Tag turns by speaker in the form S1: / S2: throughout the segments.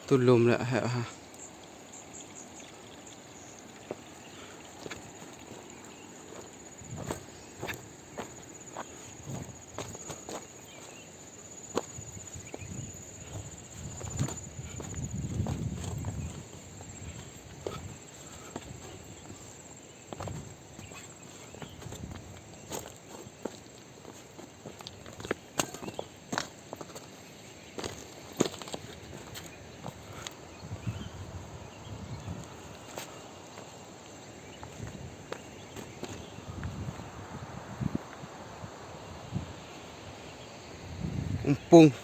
S1: Tulum lah ha. Empung.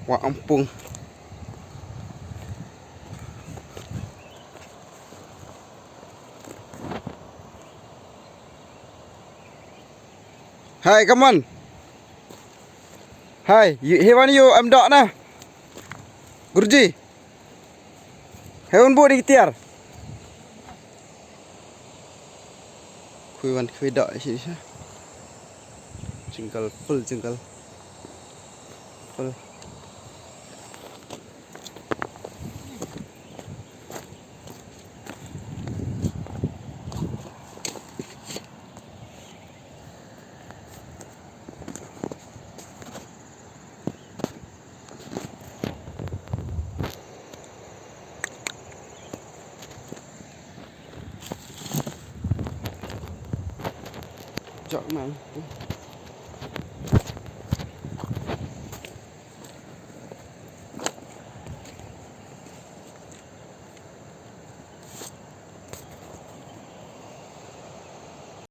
S1: Wak empung. Hi, come on. Hi, hewan you am dog na. Guruji. Hewan bu di tiar. Hewan dog di sini. Jengkal full jengkal. Full. Chọn mày.